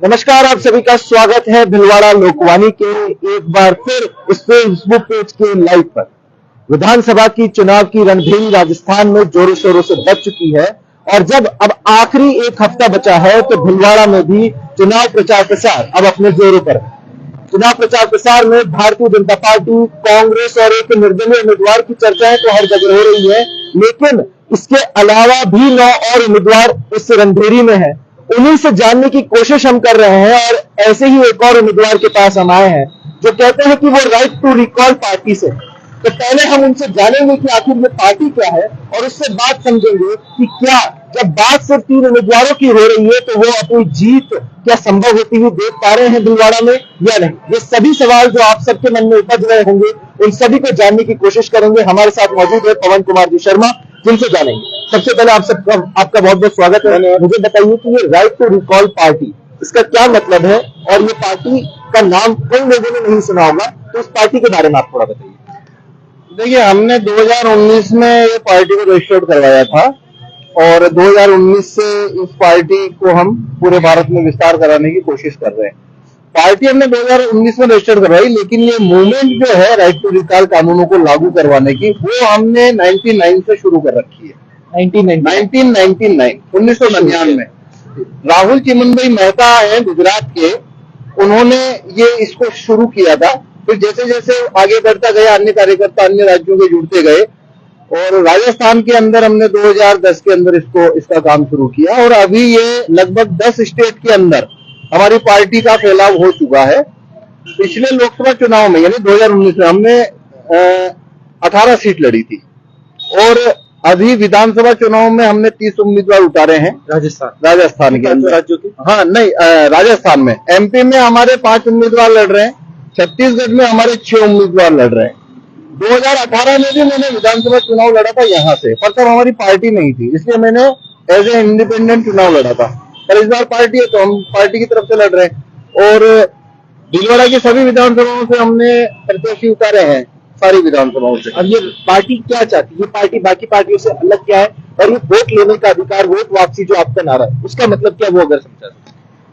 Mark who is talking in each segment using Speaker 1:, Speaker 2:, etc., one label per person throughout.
Speaker 1: नमस्कार, आप सभी का स्वागत है भिलवाड़ा लोकवाणी के एक बार फिर इस फेसबुक पेज के लाइव पर। विधानसभा की चुनाव की रणभेरी राजस्थान में जोरों शोरों से बज चुकी है और जब अब आखिरी एक हफ्ता बचा है तो भिलवाड़ा में भी चुनाव प्रचार प्रसार अब अपने जोरों पर है। चुनाव प्रचार प्रसार में भारतीय जनता पार्टी, कांग्रेस और एक निर्दलीय उम्मीदवार की चर्चाएं तो हर जगह हो रही है, लेकिन इसके अलावा भी 9 और उम्मीदवार इस रणभेरी में है। उन्हीं से जानने की कोशिश हम कर रहे हैं और ऐसे ही एक और उम्मीदवार के पास हम आए हैं जो कहते हैं कि वो राइट टू रिकॉल पार्टी से। तो पहले हम उनसे जानेंगे कि आखिर ये पार्टी क्या है और उससे बात समझेंगे कि क्या जब बात सिर्फ 3 उम्मीदवारों की हो रही है तो वो अपनी जीत क्या संभव होती हुई देख पा रहे हैं भिलवाड़ा में या नहीं। ये सभी सवाल जो आप सबके मन में उपज रहे होंगे उन सभी को जानने की कोशिश करेंगे। हमारे साथ मौजूद है पवन कुमार जी शर्मा, जिनसे जानेंगे। सबसे पहले आपका बहुत बहुत स्वागत है। मुझे बताइए कि ये राइट टू रिकॉल पार्टी, इसका क्या मतलब है और ये पार्टी का नाम कई लोगों ने नहीं सुना होगा, तो इस पार्टी के बारे में आप थोड़ा बताइए।
Speaker 2: देखिए, हमने 2019 में ये पार्टी को रजिस्टर्ड करवाया था और 2019 से इस पार्टी को हम पूरे भारत में विस्तार कराने की कोशिश कर रहे हैं। पार्टी हमने 2019 में रजिस्टर्ड करवाई, लेकिन ये मूवमेंट जो है राइट टू रिकॉल कानूनों को लागू करवाने की, वो हमने 99 से शुरू कर रखी है। 1999 में राहुल चिमनभाई मेहता है गुजरात के, उन्होंने ये इसको शुरू किया था। फिर जैसे जैसे आगे बढ़ता गया, अन्य कार्यकर्ता अन्य राज्यों के जुड़ते गए और राजस्थान के अंदर हमने 2010 के अंदर इसका काम शुरू किया और अभी ये लगभग 10 स्टेट के अंदर हमारी पार्टी का फैलाव हो चुका है। पिछले लोकसभा चुनाव में यानी 2019 में हमने 18 सीट लड़ी थी और अभी विधानसभा चुनाव में हमने 30 उम्मीदवार उतारे हैं राजस्थान के अंदर। राज्यों के हाँ नहीं, राजस्थान में। एमपी में हमारे 5 उम्मीदवार लड़ रहे हैं, छत्तीसगढ़ में हमारे 6 उम्मीदवार लड़ रहे हैं। 2018 में भी मैंने विधानसभा चुनाव लड़ा था यहाँ से, पर तब हमारी पार्टी नहीं थी, इसलिए मैंने एज ए इंडिपेंडेंट चुनाव लड़ा था। पर इस बार पार्टी है तो हम पार्टी की तरफ से लड़ रहे हैं और भिलवाड़ा की सभी विधानसभाओं से हमने प्रत्याशी उतारे हैं, सारी विधानसभाओं से।
Speaker 1: अब ये पार्टी क्या चाहती है? ये पार्टी बाकी पार्टियों से अलग क्या है और ये वोट लेने का अधिकार, वोट वापसी जो आपका नारा है, उसका मतलब क्या, वो अगर समझा।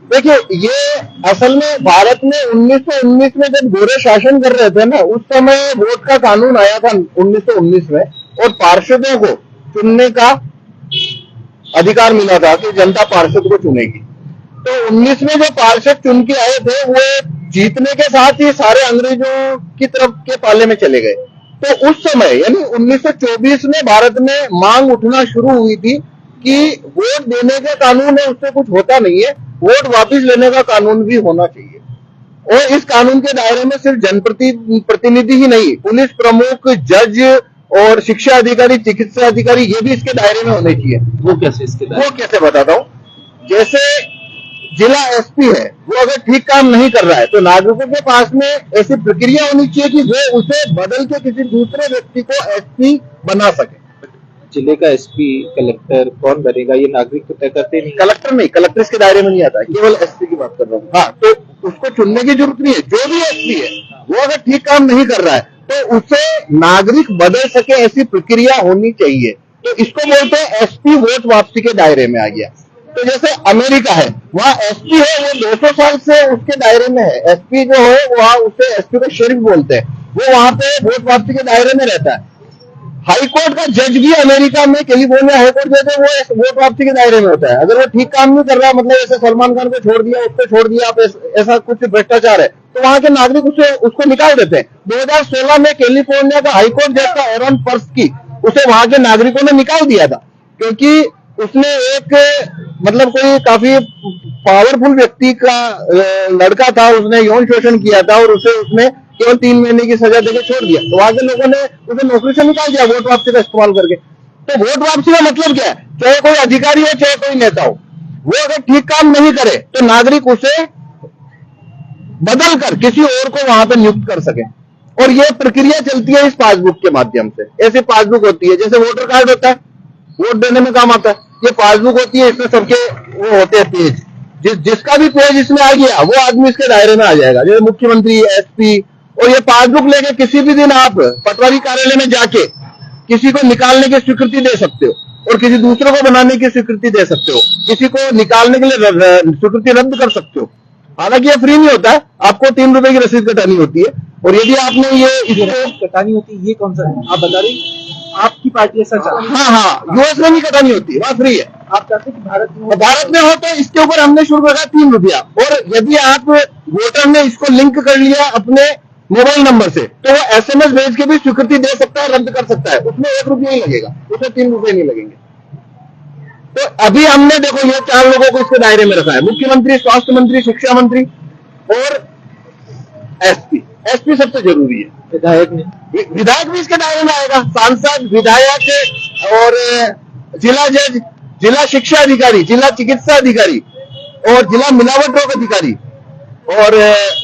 Speaker 2: देखिए, ये असल में भारत में 1919 में जब गोरे शासन कर रहे थे ना, उस समय वोट का कानून आया था 1919 में और पार्षदों को चुनने का अधिकार मिला था कि जनता पार्षद को चुनेगी। तो 19 में जो पार्षद चुन के आए थे वो जीतने के साथ ही सारे अंग्रेजों की तरफ के पाले में चले गए। तो उस समय यानी 1924 में भारत में मांग उठना शुरू हुई थी कि वोट देने का कानून है उससे कुछ होता नहीं है, वोट वापस लेने का कानून भी होना चाहिए। और इस कानून के दायरे में सिर्फ जनप्रतिनिधि ही नहीं, पुलिस प्रमुख, जज और शिक्षा अधिकारी, चिकित्सा अधिकारी, ये भी इसके दायरे में होने चाहिए।
Speaker 1: वो कैसे
Speaker 2: बताता हूँ। जैसे जिला एसपी है, वो अगर ठीक काम नहीं कर रहा है तो नागरिकों के पास में ऐसी प्रक्रिया होनी चाहिए कि वो उसे बदल के किसी दूसरे व्यक्ति को एसपी बना सके।
Speaker 1: जिले का एसपी, कलेक्टर कौन बनेगा ये नागरिक तो तय करते नहीं।
Speaker 2: कलेक्टर इसके दायरे में नहीं आता है, केवल एसपी की बात कर रहा हूँ। हाँ, तो उसको चुनने की जरूरत नहीं है। जो भी एसपी है वो अगर ठीक काम नहीं कर रहा है तो उसे नागरिक बदल सके, ऐसी प्रक्रिया होनी चाहिए। तो इसको बोलते हैं एसपी वोट वापसी के दायरे में आ गया। तो जैसे अमेरिका है, वहाँ एसपी है, वो 200 साल से उसके दायरे में है। एसपी जो है वहाँ उसे एसपी को शेरिफ बोलते हैं, वो वहाँ पे वोट वापसी के दायरे में रहता है। हाई कोर्ट का जज भी अमेरिका में, कैलिफोर्निया हाई कोर्ट जज है, वो वोट वापसी के दायरे में होता है। अगर वो ठीक काम नहीं कर रहा, मतलब ऐसे सलमान खान को छोड़ दिया, उसको छोड़ दिया, आप ऐसा कुछ भ्रष्टाचार है, तो वहां के नागरिक उसको निकाल देते हैं। 2016 में कैलिफोर्निया का हाई कोर्ट जज था एरन पर्स्की, उसे वहां के नागरिकों ने निकाल दिया था क्योंकि उसने एक मतलब कोई काफी पावरफुल व्यक्ति का लड़का था, उसने यौन शोषण किया था और उसने केवल 3 महीने की सजा देकर छोड़ दिया। तो वहां के लोगों ने उसे नौकरी से निकाल दिया वोट वापसी का इस्तेमाल करके। तो वोट वापसी का मतलब क्या है? चाहे कोई अधिकारी हो, चाहे कोई नेता हो, वो अगर ठीक काम नहीं करे तो नागरिक उसे बदल कर किसी और को वहां पर नियुक्त कर सके। और ये प्रक्रिया चलती है इस पासबुक के माध्यम से। ऐसी पासबुक होती है, जैसे वोटर कार्ड होता है, वोट देने में काम आता है, ये पासबुक होती है, इसमें सबके वो होते हैं पेज। जिसका भी पेज इसमें आ गया वो आदमी इसके दायरे में आ जाएगा, जैसे मुख्यमंत्री, एसपी। और ये पासबुक लेके किसी भी दिन आप पटवारी कार्यालय में जाके किसी को निकालने की स्वीकृति दे सकते हो और किसी दूसरे को बनाने की स्वीकृति दे सकते हो, किसी को निकालने के लिए स्वीकृति रद्द कर सकते हो। हालांकि ये फ्री नहीं होता है, आपको 3 रुपए की रसीद कटानी होती है। और यदि आपने ये इसको
Speaker 1: कटानी होती है, ये कौन सा आप बता रही, आपकी पार्टी ऐसा चाहती है?
Speaker 2: हाँ, यूएस में नहीं कटानी होती है, वहां फ्री है।
Speaker 1: आप चाहते हैं कि
Speaker 2: भारत में हो तो इसके ऊपर हमने शुल्क रखा 3 रुपया। और यदि आप वोटर ने इसको लिंक कर लिया अपने मोबाइल नंबर से, तो वो एसएमएस भेज के भी स्वीकृति दे सकता है, रद्द कर सकता है, उसमें 1 रुपया ही लगेगा, उसमें 3 रुपये नहीं लगेंगे। तो अभी हमने देखो ये 4 लोगों को इसके दायरे में रखा है, मुख्यमंत्री, स्वास्थ्य मंत्री, शिक्षा मंत्री और एसपी। एसपी सबसे जरूरी है,
Speaker 1: विधायक ने,
Speaker 2: विधायक भी इसके दायरे में आएगा, सांसद, विधायक और जिला जज, जिला शिक्षा अधिकारी, जिला चिकित्सा अधिकारी और जिला मिलावट रोग अधिकारी और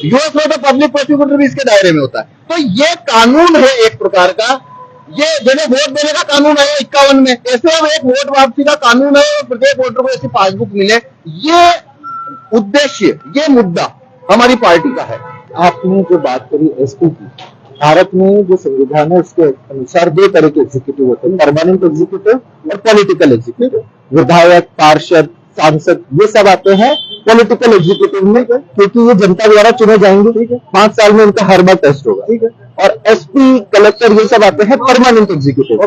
Speaker 2: यूएस में तो पब्लिक प्रोसिक्यूटर भी इसके दायरे में होता है। तो ये कानून है एक प्रकार का, ये जैसे वोट देने का कानून है 51 में, ऐसे अब एक वोट वापसी का कानून है, प्रत्येक वोटर को ऐसी पासबुक मिले। ये उद्देश्य, ये मुद्दा हमारी पार्टी का है।
Speaker 1: आपने जो बात करी एसपी की, भारत में जो संविधान है उसके अनुसार 2 तरह के एग्जीक्यूटिव होते हैं, परमानेंट एग्जीक्यूटिव और पॉलिटिकल एग्जीक्यूटिव। विधायक, पार्षद, सांसद ये सब आते हैं पॉलिटिकल एग्जीक्यूटिव में, क्योंकि ये जनता द्वारा चुने जाएंगे। ठीक है, 5 साल में इनका हर बार टेस्ट होगा। ठीक है, और एसपी, कलेक्टर ये सब आते हैं परमानेंट एग्जीक्यूटिव,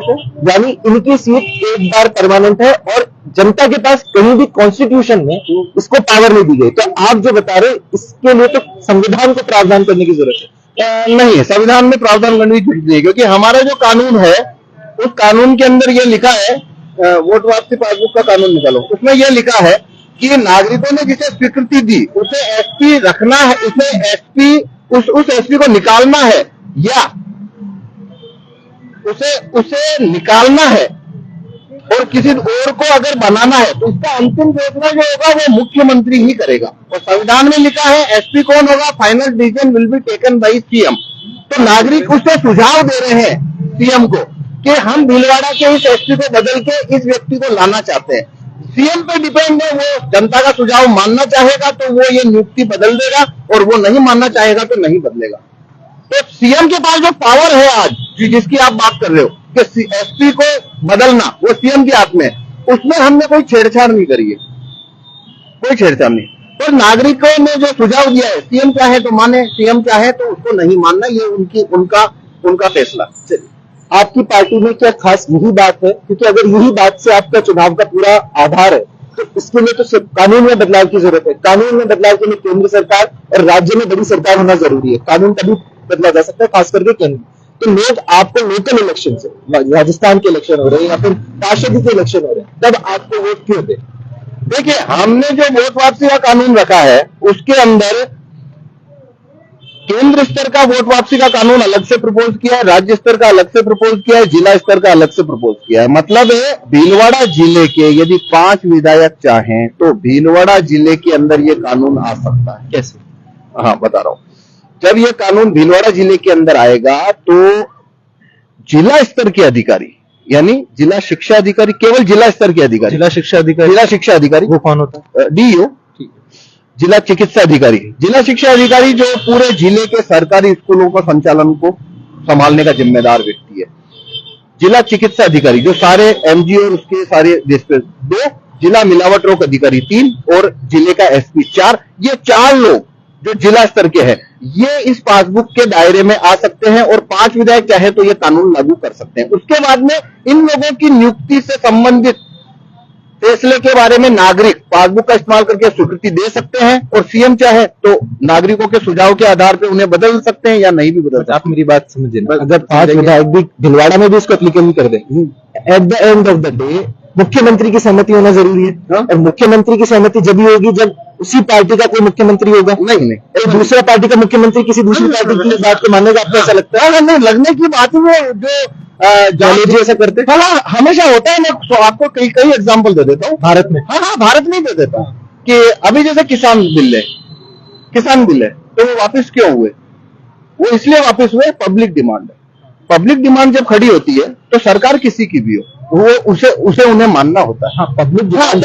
Speaker 1: यानी इनकी सीट एक बार परमानेंट है और जनता के पास कहीं भी कॉन्स्टिट्यूशन में इसको पावर नहीं दी गई। तो आप जो बता रहे इसके लिए तो संविधान को प्रावधान करने की जरूरत है।
Speaker 2: नहीं है, संविधान में प्रावधान करने की जरूरत नहीं है, क्योंकि हमारा जो कानून है उस कानून के अंदर ये लिखा है, वोट वापसी पासबुक का कानून निकालो, उसमें यह लिखा है कि नागरिकों ने जिसे स्वीकृति दी उसे एसपी रखना है, उसे एसपी उस एसपी को निकालना है या उसे निकालना है और किसी और को अगर बनाना है तो इसका अंतिम फैसला जो होगा वो मुख्यमंत्री ही करेगा। और संविधान में लिखा है एसपी कौन होगा, final decision will be taken by CM. तो नागरिक उससे सुझाव दे रहे हैं सीएम को कि हम भीलवाड़ा के इस एसपी को बदल के इस व्यक्ति को लाना चाहते हैं। सीएम पे डिपेंड है, वो जनता का सुझाव मानना चाहेगा तो वो ये नियुक्ति बदल देगा और वो नहीं मानना चाहेगा तो नहीं बदलेगा। तो सीएम के पास जो पावर है आज जिसकी आप बात कर रहे हो कि एसपी को बदलना, वो सीएम के हाथ में है, उसमें हमने कोई छेड़छाड़ नहीं करी है, कोई छेड़छाड़ नहीं। तो नागरिकों ने जो सुझाव दिया है, सीएम चाहे तो माने, सीएम चाहे तो उसको नहीं मानना, ये उनका फैसला।
Speaker 1: आपकी पार्टी में क्या खास यही बात है? क्योंकि अगर यही बात से आपका चुनाव का पूरा आधार है तो इसके लिए तो सिर्फ कानून में बदलाव की जरूरत है। कानून में बदलाव के लिए केंद्र सरकार और राज्य में बड़ी सरकार होना जरूरी है। कानून तभी बदला जा सकता है, खास करके केंद्र। तो लोग आपको लोकल इलेक्शन से, राजस्थान के इलेक्शन हो रहे हैं या फिर पार्षद के इलेक्शन हो रहे हैं, तब आपको वोट क्यों दे?
Speaker 2: देखिए, हमने जो वोट वापसी का कानून रखा है उसके अंदर केंद्र स्तर का वोट वापसी का कानून अलग से प्रपोज किया है, राज्य स्तर का अलग से प्रपोज किया है, जिला स्तर का अलग से प्रपोज किया है। मतलब है भीलवाड़ा जिले के यदि 5 विधायक चाहें तो भीलवाड़ा जिले के अंदर ये कानून आ सकता है।
Speaker 1: कैसे?
Speaker 2: हाँ, बता रहा हूं। जब ये कानून भीलवाड़ा जिले के अंदर आएगा तो जिला स्तर के अधिकारी, यानी जिला शिक्षा अधिकारी, केवल जिला स्तर के अधिकारी,
Speaker 1: जिला शिक्षा अधिकारी वो कौन होता है?
Speaker 2: डीईओ, जिला चिकित्सा अधिकारी। जिला शिक्षा अधिकारी जो पूरे जिले के सरकारी स्कूलों का संचालन को संभालने का जिम्मेदार व्यक्ति है। जिला चिकित्सा अधिकारी जो सारे एमजी और उसके सारे 2, जिला मिलावट रोग अधिकारी 3 और जिले का एसपी 4। ये 4 लोग जो जिला स्तर के हैं ये इस पासबुक के दायरे में आ सकते हैं और 5 विधायक चाहे तो ये कानून लागू कर सकते हैं। उसके बाद में इन लोगों की नियुक्ति से संबंधित फैसले के बारे में नागरिक पासबुक का इस्तेमाल करके स्वीकृति दे सकते हैं और सीएम चाहे तो नागरिकों के सुझाव के आधार पर उन्हें बदल सकते हैं या नहीं भी बदल सकते।
Speaker 1: आप मेरी बात समझिए ना, अगर 5 विधायक भी भिलवाड़ा में भी इसको एप्लीकेबल कर दें, at the end of the day मुख्यमंत्री की सहमति होना जरूरी है। और मुख्यमंत्री की सहमति जब भी होगी जब उसी पार्टी का कोई मुख्यमंत्री होगा।
Speaker 2: नहीं,
Speaker 1: दूसरा पार्टी का मुख्यमंत्री किसी दूसरी पार्टी की बात को मानेगा, आपको ऐसा लगता है?
Speaker 2: नहीं, लगने की बात है जो
Speaker 1: जी ऐसा करते हैं।
Speaker 2: हाँ, हमेशा होता है। मैं आपको कई एग्जाम्पल दे देता हूँ
Speaker 1: भारत में।
Speaker 2: हाँ, भारत में दे देता हूँ कि अभी जैसे किसान बिल है तो वो वापस क्यों हुए? वो इसलिए वापस हुए, पब्लिक डिमांड है। पब्लिक डिमांड जब खड़ी होती है तो सरकार किसी की भी हो वो उसे उन्हें मानना होता है।
Speaker 1: पब्लिक
Speaker 2: डिमांड,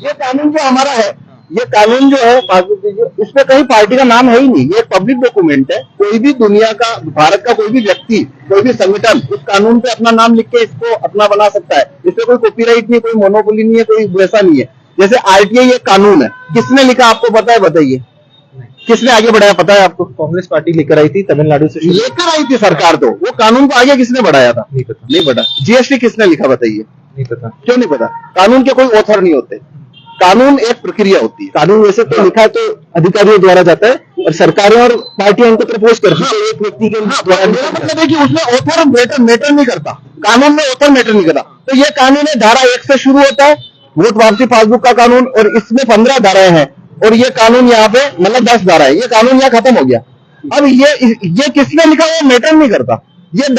Speaker 2: ये कानून जो हमारा है ये कानून जो है पासबुक दीजिए, इसमें कहीं पार्टी का नाम है ही नहीं, ये पब्लिक डॉक्यूमेंट है। कोई भी दुनिया का, भारत का कोई भी व्यक्ति, कोई भी संगठन इस कानून पे अपना नाम लिख के इसको अपना बना सकता है। इसमें कोई कॉपीराइट नहीं, कोई मोनोपोली नहीं है, कोई वैसा नहीं है। जैसे आरटीआई ये कानून है, किसने लिखा आपको पता है? बताइए, किसने आगे बढ़ाया पता है आपको?
Speaker 1: कांग्रेस पार्टी लेकर आई थी तमिलनाडु से,
Speaker 2: लेकर आई थी सरकार, तो वो कानून को आगे किसने बढ़ाया था?
Speaker 1: नहीं पता,
Speaker 2: नहीं पता। जीएसटी किसने लिखा बताइए?
Speaker 1: नहीं पता।
Speaker 2: क्यों नहीं पता? कानून के कोई ऑथर नहीं होते, कानून एक प्रक्रिया होती है।
Speaker 1: कानून वैसे तो लिखा तो अधिकारियों द्वारा जाता है और सरकारें और पार्टियां इनको प्रपोज करती है, एक व्यक्ति के द्वारा।
Speaker 2: मेरा मतलब है कि उसमें ऑथर मैटर नहीं करता, कानून में ऑथर मैटर नहीं करता। तो ये कानून है, धारा 1 से शुरू होता है, वोट वापसी पासबुक का कानून, और इसमें 15 धाराएं हैं, और ये कानून यहाँ पे मतलब 10 धाराएं, ये कानून यहाँ खत्म हो गया। अब ये किसने लिखा है मैटर नहीं करता। ये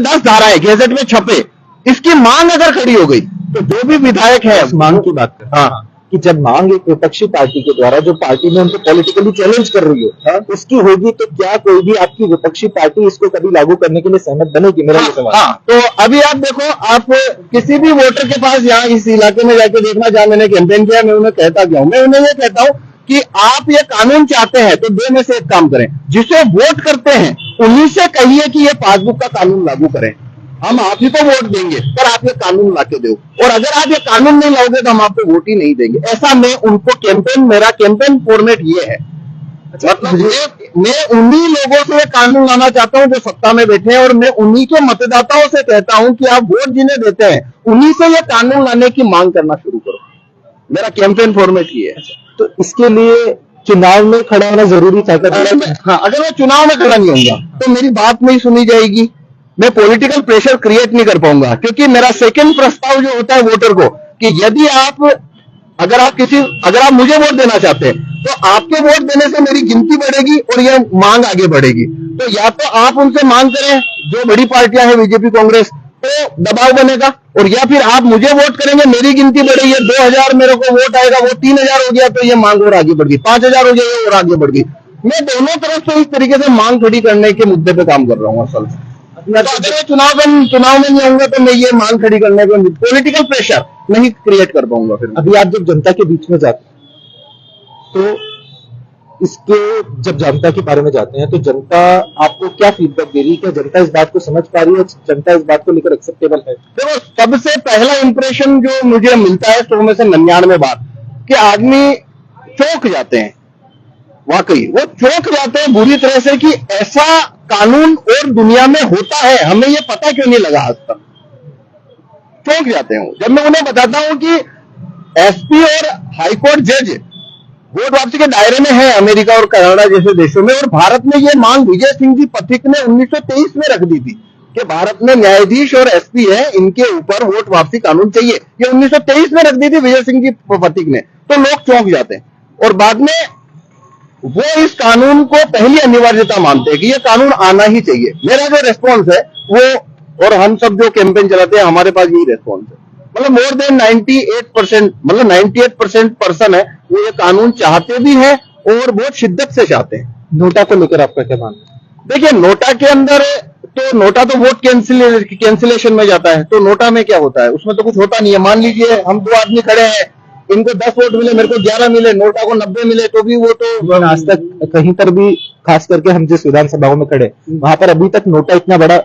Speaker 2: 10 धाराएं गैजेट में छपे, इसकी मांग अगर खड़ी हो गई तो जो भी विधायक है,
Speaker 1: मांग की बात कर,
Speaker 2: हाँ,
Speaker 1: कि जब मांग एक विपक्षी पार्टी के द्वारा, जो पार्टी में उनको पॉलिटिकली चैलेंज कर रही है, उसकी होगी, तो क्या कोई भी आपकी विपक्षी पार्टी इसको कभी लागू करने के लिए सहमत बनेगी? मेरा ये सवाल।
Speaker 2: हाँ, तो अभी आप देखो, आप किसी भी वोटर के पास यहाँ इस इलाके में जाके देखना, जहाँ मैंने कैंपेन किया, मैं उन्हें कहता क्या हूँ, मैं उन्हें ये कहता हूँ कि आप ये कानून चाहते हैं तो 2 में से एक काम करें, जिसे वोट करते हैं उन्हीं से कहिए कि ये पासबुक का कानून लागू करें, हम आप ही को वोट देंगे, पर आप ये कानून लाके दो। और अगर आप ये कानून नहीं लाओगे तो हम आपको वोट ही नहीं देंगे। ऐसा मैं उनको मेरा कैंपेन फॉर्मेट ये है। मतलब मैं उन्हीं लोगों से ये कानून लाना चाहता हूं जो सत्ता में बैठे हैं, और मैं उन्हीं के मतदाताओं से कहता हूं कि आप वोट जिन्हें देते हैं उन्हीं से ये कानून लाने की मांग करना शुरू करो। मेरा कैंपेन फॉर्मेट ये है।
Speaker 1: तो इसके लिए चुनाव में खड़ा होना जरूरी था?
Speaker 2: हाँ, अगर मैं चुनाव में खड़ा नहीं होऊंगा तो मेरी बात नहीं सुनी जाएगी, मैं पॉलिटिकल प्रेशर क्रिएट नहीं कर पाऊंगा। क्योंकि मेरा सेकंड प्रस्ताव जो होता है वोटर को, कि यदि अगर आप मुझे वोट देना चाहते हैं तो आपके वोट देने से मेरी गिनती बढ़ेगी और यह मांग आगे बढ़ेगी। तो या तो आप उनसे मांग करें, जो बड़ी पार्टियां हैं बीजेपी कांग्रेस, तो दबाव बनेगा, और या फिर आप मुझे वोट करेंगे, मेरी गिनती बढ़ेगी, 2000 मेरे को वोट आएगा, वो 3000 हो गया तो ये मांग और आगे बढ़ गई, 5000 हो गया और आगे बढ़ गई। मैं दोनों तरफ से इस तरीके से मांग खड़ी करने के मुद्दे पे काम कर रहा हूँ असल में। तो अगर मैं चुनाव में नहीं आऊंगा तो मैं ये मांग खड़ी करने पे पॉलिटिकल प्रेशर नहीं क्रिएट कर पाऊंगा। फिर
Speaker 1: अभी आप जब जनता के बीच में जाते हैं तो जब जनता के बारे में जाते हैं तो जनता आपको क्या फीडबैक दे रही है? क्या जनता इस बात को समझ पा रही है? जनता इस बात को लेकर एक्सेप्टेबल है?
Speaker 2: देखो, सबसे पहला इंप्रेशन जो मुझे मिलता है 100 में से 99 बार, कि आदमी चौंक जाते हैं। वाकई वो चौंक जाते हैं बुरी तरह से कि ऐसा कानून और दुनिया में होता है, हमें ये पता क्यों नहीं लगा आज तक। चौंक जाते हैं जब मैं उन्हें बताता हूं कि एसपी और हाईकोर्ट जज वोट वापसी के दायरे में है अमेरिका और कनाडा जैसे देशों में, और भारत में ये मांग विजय सिंह जी पथिक ने 1923 में रख दी थी कि भारत में न्यायाधीश और एसपी है, इनके ऊपर वोट वापसी कानून चाहिए। ये 1923 में रख दी थी विजय सिंह जी पथिक ने। तो लोग चौंक जाते हैं और बाद में वो इस कानून को पहली अनिवार्यता मानते हैं कि ये कानून आना ही चाहिए। मेरा जो रेस्पॉन्स है वो, और हम सब जो कैंपेन चलाते हैं हमारे पास यही रेस्पॉन्स है। मतलब मोर देन 98%, मतलब 98% पर्सन है वो ये कानून चाहते भी हैं और बहुत शिद्दत से चाहते हैं।
Speaker 1: नोटा को लेकर आपका क्या मानना है?
Speaker 2: देखिए, नोटा के अंदर तो नोटा तो वोट कैंसिलेशन में जाता है, तो नोटा में क्या होता है? उसमें तो कुछ होता नहीं है। मान लीजिए हम 2 आदमी खड़े हैं, इनको 10 वोट मिले, मेरे को 11 मिले, नोटा को 90 मिले, तो भी वो तो
Speaker 1: आज तक कहीं पर भी, खास करके हम जिस विधानसभाओं में खड़े, वहां पर अभी तक नोटा इतना बड़ा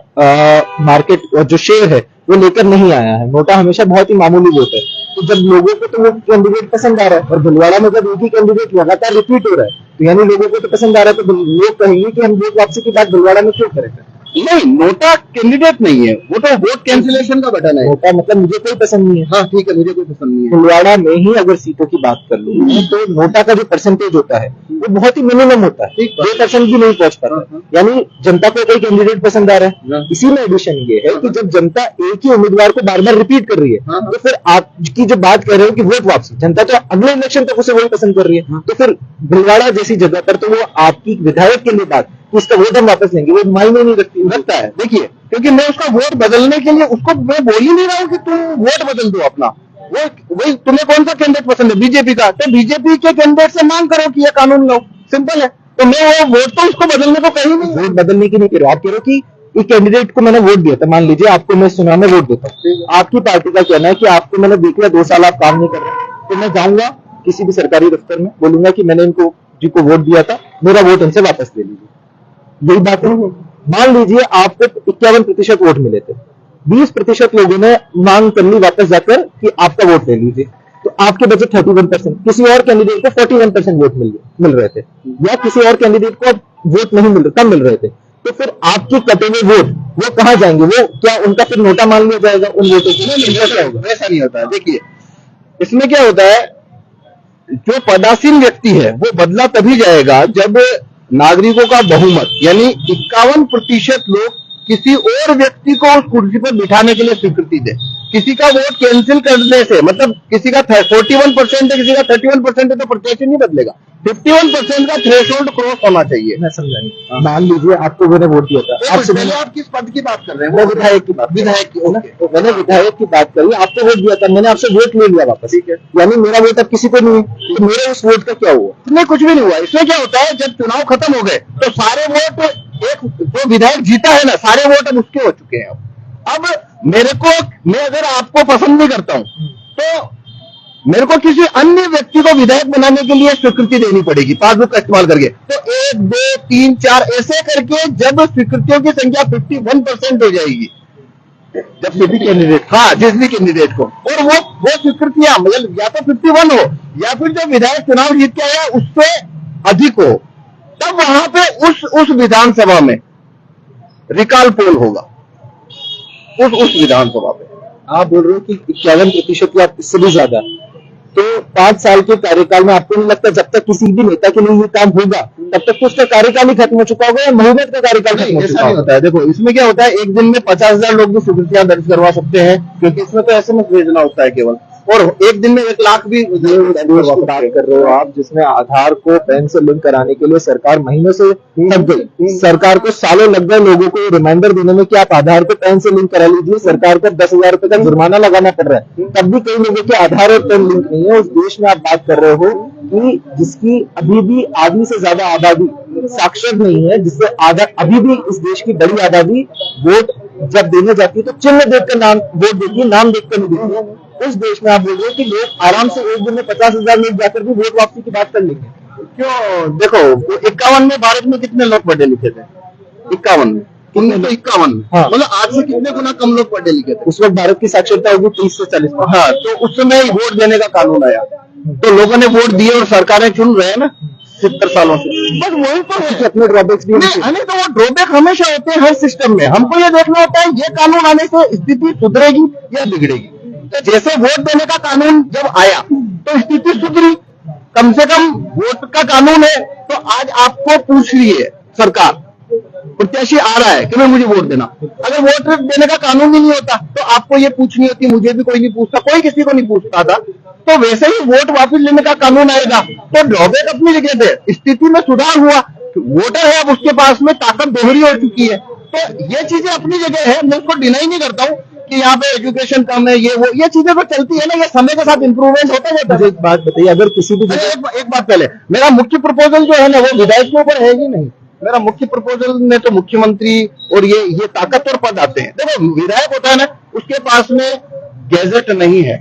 Speaker 1: मार्केट और जो शेयर है वो लेकर नहीं आया है। नोटा हमेशा बहुत ही मामूली वोट है। तो जब लोगों को तो वो कैंडिडेट पसंद आ रहा है, और भीलवाड़ा में जब एक ही कैंडिडेट लगातार रिपीट हो रहा है, तो यानी लोगों को तो पसंद आ रहा है, तो लोग कहेंगे कि हम वोट वापसी की बात भीलवाड़ा में क्यों करें?
Speaker 2: नहीं, नोटा कैंडिडेट नहीं है, वो तो वोट कैंसिलेशन का बटन है।
Speaker 1: नोटा मतलब मुझे कोई पसंद नहीं है।
Speaker 2: हाँ ठीक है, मुझे कोई पसंद नहीं है।
Speaker 1: भीलवाड़ा में ही अगर सीटों की बात कर लूँ तो नोटा का जो परसेंटेज होता है वो बहुत ही मिनिमम होता है, 2% भी नहीं पहुंच पाता। यानी जनता को कोई कैंडिडेट पसंद आ रहा है। इसी में एडिशन ये है कि जब जनता एक ही उम्मीदवार को बार बार रिपीट कर रही है, तो फिर आपकी जो बात कर रहे हो कि वोट वापसी, जनता तो अगले इलेक्शन तक उसे वही पसंद कर रही है। तो फिर भीलवाड़ा जैसी जगह पर तो वो आपकी विधायक के लिए बात, उसका वोट हम वापस लेंगे, वो मायने नहीं रखता है।
Speaker 2: देखिए, क्योंकि मैं उसका वोट बदलने के लिए उसको मैं बोल ही नहीं रहा हूँ कि तुम वोट बदल दो अपना। वो वही, तुम्हें कौन सा कैंडिडेट पसंद है? बीजेपी का, तो बीजेपी के कैंडिडेट से मांग करो कि ये कानून लो, सिंपल है। तो मैं वो वोट तो उसको बदलने को कहीं नहीं,
Speaker 1: वोट बदलने की नहीं कह रहा। आप कह रहे हो कि एक कैंडिडेट को मैंने वोट दिया था, मान लीजिए आपको मैं चुनाव में वोट देता हूँ, आपकी पार्टी का कहना है कि आपको मैंने देख लिया 2 साल आप काम नहीं कर रहे, तो मैं जाऊंगा किसी भी सरकारी दफ्तर में, बोलूंगा कि मैंने इनको जी को वोट दिया था, मेरा वोट इनसे वापस ले लीजिए। यही बात है। मान लीजिए आपको 51% वोट मिले थे, 20% लोगों ने मांग कर ली वापस जाकर कि आपका वोट ले लीजिए, तो आपके बचे 31%, किसी और कैंडिडेट को 41% वोट मिल रहे थे, या किसी और कैंडिडेट को वोट नहीं मिल रहे, कम मिल रहे थे, तो फिर आपके कटे हुए वोट वो कहां जाएंगे? वो क्या उनका फिर नोटा मान लिया जाएगा उन वोटों को?
Speaker 2: नहीं, ऐसा नहीं होता है। देखिए, इसमें क्या होता है, जो पदासीन व्यक्ति है वो बदला तभी जाएगा जब नागरिकों का बहुमत यानी 51% लोग किसी और व्यक्ति को उस कुर्सी पर बिठाने के लिए स्वीकृति दे। किसी का वोट कैंसिल करने से, मतलब किसी का 41% है, किसी का 31% है, तो प्रत्याशी नहीं बदलेगा। 51% का थ्रेशोल्ड क्रॉस होना चाहिए।
Speaker 1: मैं समझा नहीं। मान लीजिए आपको मैंने वोट दिया था,
Speaker 2: आपसे पहले आप किस पद की बात कर रहे हैं?
Speaker 1: मैं विधायक की बात,
Speaker 2: विधायक की, ओके।
Speaker 1: मैंने विधायक की बात करी, आपको वोट दिया था, मैंने आपसे वोट ले लिया वापस,
Speaker 2: ठीक है।
Speaker 1: यानी मेरा वोट अब किसी को नहीं है, तो मेरे उस वोट का क्या हुआ?
Speaker 2: इसमें कुछ भी नहीं हुआ। इसमें क्या होता है, जब चुनाव खत्म हो गए तो सारे वोट, एक जो विधायक जीता है ना, सारे वोट अब उसके हो चुके हैं। अब मेरे को, मैं अगर आपको पसंद नहीं करता हूं तो मेरे को किसी अन्य व्यक्ति को विधायक बनाने के लिए स्वीकृति देनी पड़ेगी पासबुक का इस्तेमाल करके। तो 1, 2, 3, 4 ऐसे करके जब स्वीकृतियों की संख्या 51% हो जाएगी, जब किसी भी कैंडिडेट, हाँ, जिस भी कैंडिडेट को, और वो स्वीकृतियां मतलब या तो 51 हो या फिर जो विधायक चुनाव जीत के आया उससे अधिक हो, तब वहां पे उस विधानसभा में रिकॉल पोल होगा। उस विधानसभा पे
Speaker 1: आप बोल रहे हो कि 51% या इससे भी ज्यादा, तो 5 साल के कार्यकाल में आपको नहीं लगता जब तक किसी भी नेता के लिए ये काम होगा तब तक तो उसका कार्यकाल ही खत्म हो चुका होगा, या महीने का कार्यकाल खत्म हो चुका होगा?
Speaker 2: होता है। देखो, इसमें क्या होता है, एक दिन में 50,000 लोग भी स्वीकृतियां दर्ज करवा सकते हैं, क्योंकि इसमें तो SMS भेजना होता है केवल, और एक दिन में 1 लाख भी
Speaker 1: बात कर रहे हो आप, जिसमें आधार को पैन से लिंक कराने के लिए सरकार महीनों से थक गई, सरकार को सालों लग गए लोगों को रिमाइंडर देने में कि आप आधार को पैन से लिंक करा लीजिए, सरकार को 10,000 रुपए का जुर्माना लगाना पड़ रहा है, तब भी कई लोगों के आधार और पैन लिंक नहीं है। उस देश में आप बात कर रहे हो कि जिसकी अभी भी आधी से ज्यादा आबादी साक्षर नहीं है, जिससे अभी भी इस देश की बड़ी आबादी वोट जब देने जाती है तो चिन्ह देखकर नाम वोट देती है, नाम देखकर नहीं देती है। उस देश में आप बोल रहे हो कि लोग आराम से एक दिन में 50,000 लोग जाकर भी वोट वापसी की बात कर लेंगे।
Speaker 2: क्यों? देखो, 51 में भारत में कितने लोग पढ़े लिखे थे? 51 में, 1951 में,
Speaker 1: हाँ।
Speaker 2: मतलब आज से कितने गुना कम लोग पढ़े लिखे थे?
Speaker 1: उस वक्त भारत की साक्षरता होगी 30 से 40।
Speaker 2: हाँ, तो उस समय वोट देने का कानून आया, तो लोगों ने वोट दिए और सरकारें चुन रहे हैं ना 70 सालों से। बस वही तो है।
Speaker 1: अपने ड्रॉबैक्स भी
Speaker 2: नहीं, तो वो ड्रॉबैक हमेशा होते हैं हर सिस्टम में। हमको ये देखना होता है ये कानून आने से स्थिति सुधरेगी या बिगड़ेगी। तो जैसे वोट देने का कानून जब आया तो स्थिति सुधरी, कम से कम वोट का कानून है। तो आज आपको पूछ रही है सरकार, प्रत्याशी आ रहा है कि मैं मुझे वोट देना, अगर वोट देने का कानून ही नहीं होता तो आपको ये पूछनी होती, मुझे भी कोई नहीं पूछता, कोई किसी को नहीं पूछता था। तो वैसे ही वोट वापस लेने का कानून आएगा तो ड्रॉबैक अपनी जगह पे, स्थिति में सुधार हुआ, वोटर है अब उसके पास में ताकत दोहरी हो चुकी है। तो ये चीजें अपनी जगह है, मैं उसको डिनाई नहीं करता हूँ कि यहाँ पे एजुकेशन कम है, ये चीजें तो चलती है ना, ये समय के साथ इंप्रूवमेंट होता जाता है।
Speaker 1: एक बात बताइए, अगर किसी भी
Speaker 2: एक बात पहले, मेरा मुख्य प्रपोजल जो है ना वो विधायक के ऊपर है ही नहीं। मेरा मुख्य प्रपोजल में तो मुख्यमंत्री और ये ताकतवर पद आते हैं। देखो, विधायक होता है ना, उसके पास में गैजेट नहीं है,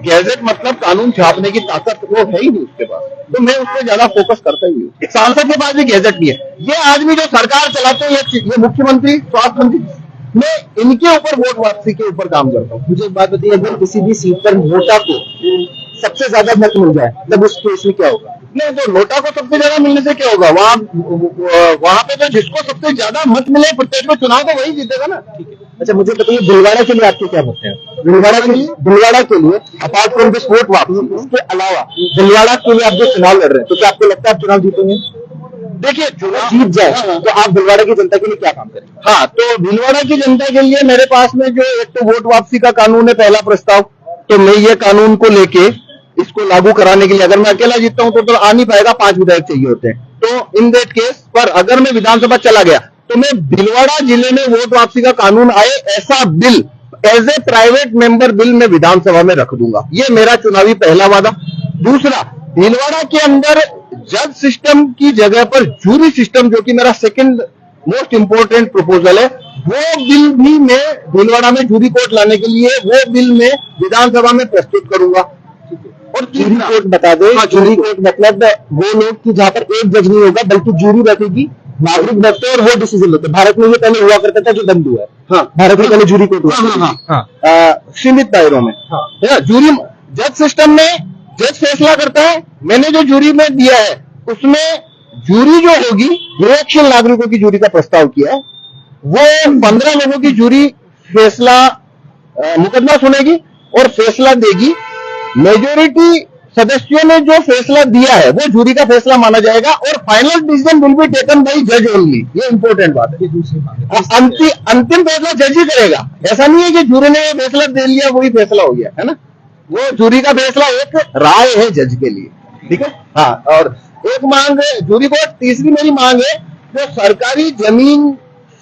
Speaker 2: गैजेट मतलब कानून छापने की ताकत वो है ही नहीं उसके पास, तो मैं उस पर ज्यादा फोकस करता ही हूँ। सांसद के पास भी गैजेट नहीं है। ये आदमी जो सरकार चलाते हैं, ये मुख्यमंत्री, स्वास्थ्य मंत्री, मैं इनके ऊपर वोट वापसी के ऊपर काम करता हूँ।
Speaker 1: मुझे एक बात बताइए, अगर किसी भी सीट पर नोटा को सबसे ज्यादा मत मिल जाए तब उस केस में क्या होगा?
Speaker 2: नहीं, तो नोटा को सबसे ज्यादा मिलने से क्या होगा, वहां पे तो जिसको सबसे ज्यादा मत मिले प्रत्येक में चुनाव तो वही जीतेगा ना।
Speaker 1: ठीक है। अच्छा, मुझे बताइए भीलवाड़ा के लिए आपके क्या मत है? भीलवाड़ा के लिए अपार्ट फ्रॉम दिस वोट वापसी, इसके अलावा भीलवाड़ा के लिए आप जो चुनाव लड़ रहे हैं, तो क्या आपको लगता है आप चुनाव जीतेंगे?
Speaker 2: देखिए, चुनाव
Speaker 1: जीत जाए तो आप भीलवाड़ा की जनता के लिए क्या काम करेंगे?
Speaker 2: हाँ, तो भीलवाड़ा की जनता के लिए मेरे पास में जो एक तो वोट वापसी का कानून है, पहला प्रस्ताव, तो मैं ये कानून को लेके इसको लागू कराने के लिए, अगर मैं अकेला जीतता हूं तो आ नहीं पाएगा, 5 विधायक चाहिए होते हैं। तो इन दैट केस पर अगर मैं विधानसभा चला गया तो मैं भीलवाड़ा जिले में वोट वापसी का कानून आए ऐसा bill as a private member bill में विधानसभा में रख दूंगा। ये मेरा चुनावी पहला वादा। दूसरा, भीलवाड़ा के अंदर जज सिस्टम की जगह पर जूरी सिस्टम, जो कि मेरा सेकंड मोस्ट इंपोर्टेंट प्रपोजल है, वो बिल भी मैं भीलवाड़ा में जूरी कोर्ट लाने के लिए वो बिल में विधानसभा में प्रस्तुत करूंगा। और
Speaker 1: जूरी
Speaker 2: तीसरा
Speaker 1: कोर्ट बता दे।
Speaker 2: हाँ,
Speaker 1: जूरी कोर्ट मतलब वो लोग कि जहां पर एक जज नहीं होगा बल्कि जूरी बैठेगी, नागरिक बैठते हैं और वो डिसीजन लेते हैं। भारत में ये पहले हुआ करता था, जो बंद हुआ है।
Speaker 2: हाँ
Speaker 1: भारत में पहले जूरी कोर्ट हुआ
Speaker 2: हाँ हाँ
Speaker 1: हाँ।
Speaker 2: सीमित दायरों में
Speaker 1: हाँ।
Speaker 2: है ना। जूरी जज सिस्टम में जज फैसला करता है। मैंने जो जूरी में दिया है उसमें जूरी जो होगी, निरक्षर नागरिकों की जूरी का प्रस्ताव किया है, वो 15 लोगों की जूरी फैसला मुकदमा सुनेगी और फैसला देगी। मेजोरिटी सदस्यों ने जो फैसला दिया है वो जूरी का फैसला माना जाएगा और final decision will be taken by जज ओनली। ये इंपॉर्टेंट बात है। अंतिम फैसला जज ही करेगा। ऐसा नहीं है कि जूरी ने फैसला दे लिया वही फैसला हो गया, है ना। वो जूरी का फैसला एक राय है जज के लिए, ठीक है। हाँ, और एक मांग है जूरी को, तीसरी मेरी मांग है, जो सरकारी जमीन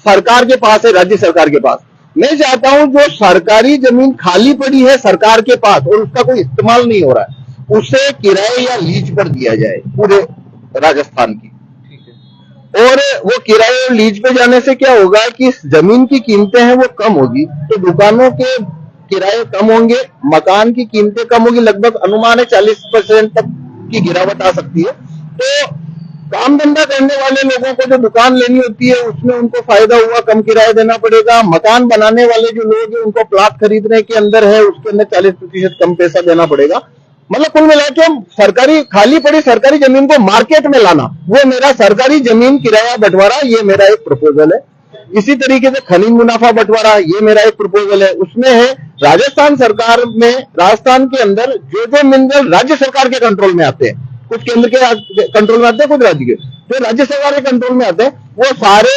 Speaker 2: सरकार के पास है, राज्य सरकार के पास, मैं चाहता हूं जो सरकारी जमीन खाली पड़ी है सरकार के पास और उसका कोई इस्तेमाल नहीं हो रहा है, उसे किराए या लीज पर दिया जाए पूरे राजस्थान की। और वो किराए और लीज पे जाने से क्या होगा कि जमीन की कीमतें हैं वो कम होगी, तो दुकानों के किराए कम होंगे, मकान की कीमतें कम होगी। लगभग अनुमान है 40% तक की गिरावट आ सकती है। तो काम धंधा करने वाले लोगों को जो दुकान लेनी होती है उसमें उनको फायदा हुआ, कम किराया देना पड़ेगा। मकान बनाने वाले जो लोग हैं उनको प्लॉट खरीदने के अंदर है उसके अंदर 40% कम पैसा देना पड़ेगा। मतलब कुल मिला के सरकारी खाली पड़ी सरकारी जमीन को मार्केट में लाना, वो मेरा सरकारी जमीन किराया बंटवारा, ये मेरा एक प्रपोजल है। इसी तरीके से खनिज मुनाफा बंटवारा, ये मेरा एक प्रपोजल है। उसमें है राजस्थान सरकार में, राजस्थान के अंदर जो जो मिनरल राज्य सरकार के कंट्रोल में आते हैं, कुछ केंद्र के कंट्रोल में आते हैं, कुछ राज्य के, जो राज्य सरकार के कंट्रोल में आते हैं, वो सारे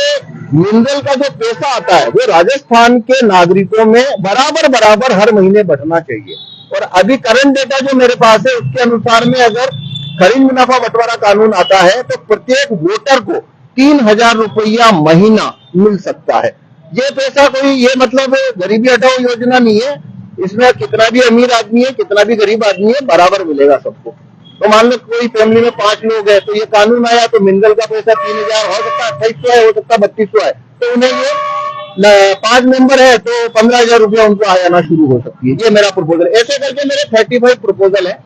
Speaker 2: मिनरल का जो पैसा आता है वो राजस्थान के नागरिकों में बराबर बराबर हर महीने बंटना चाहिए। और अभी करंट डेटा जो मेरे पास है उसके अनुसार में अगर खनिज मुनाफा बंटवारा कानून आता है तो प्रत्येक वोटर को 3,000 रुपया महीना मिल सकता है। ये पैसा कोई ये मतलब गरीबी हटाओ योजना नहीं है, इसमें कितना भी अमीर आदमी है कितना भी गरीब आदमी है बराबर मिलेगा सबको। तो मान लो कोई फैमिली में 5 लोग है तो ये कानून आया तो मिनरल का पैसा 3,000 हो सकता है, 2800 है, हो सकता है 3200 है, तो उन्हें ये 5 मेंबर है तो 15,000 रुपया उनको आना शुरू हो सकती है। ये मेरा प्रपोजल। ऐसे करके मेरे 35 प्रपोजल है,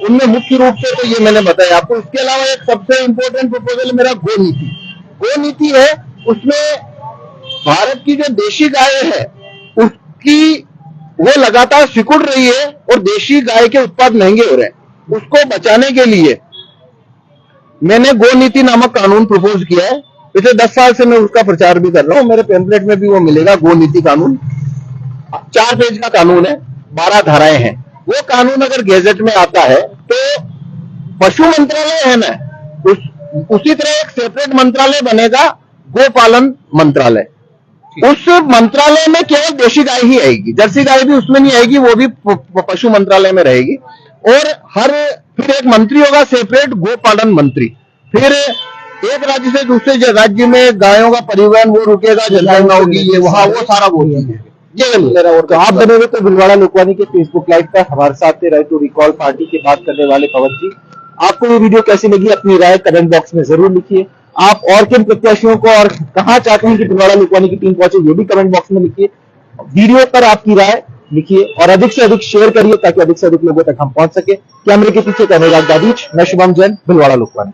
Speaker 2: उनमें मुख्य रूप से तो ये मैंने बताया आपको। इसके अलावा एक सबसे इंपॉर्टेंट प्रपोजल मेरा गो नीति। गो नीति है, उसमें भारत की जो देशी गाय है उसकी वो लगातार सिकुड़ रही है और देशी गाय के उत्पाद महंगे हो रहे हैं। उसको बचाने के लिए मैंने गो नीति नामक कानून प्रपोज किया है। पिछले 10 साल से मैं उसका प्रचार भी कर रहा हूं। मेरे पैम्पलेट में भी वो मिलेगा, गो नीति कानून। 4 पेज का कानून है, 12 धाराएं हैं। वो कानून अगर गैजेट में आता है तो पशु मंत्रालय है ना, उसी तरह एक सेपरेट मंत्रालय बनेगा, गोपालन मंत्रालय। उस मंत्रालय में केवल देशी गाय ही आएगी, जर्सी गाय भी उसमें नहीं आएगी, वो भी पशु मंत्रालय में रहेगी। और फिर एक मंत्री होगा सेपरेट, गोपालन मंत्री। फिर एक राज्य से दूसरे राज्य में गायों का परिवहन वो रुकेगा, जनगणना होगी, ये वहां वो सारा वो चीज ये मेरा। और आप बने हुए तो भिलवाड़ा लोकवानी के फेसबुक लाइव पर हमारे साथ थे राइट टू रिकॉल पार्टी की बात करने वाले पवन जी। आपको ये वीडियो कैसी लगी अपनी राय कमेंट बॉक्स में जरूर लिखिए। आप और किन प्रत्याशियों को और कहां चाहते हैं कि भिलवाड़ा लोकवानी की टीम पहुंचे ये भी कमेंट बॉक्स में लिखिए। वीडियो पर आपकी राय लिखिए और अधिक से अधिक शेयर करिए ताकि अधिक से अधिक लोगों तक हम पहुंच सके। कैमरे के पीछे कैमरा दादीच, मैं शुभम जैन, भिलवाड़ा लोकवानी।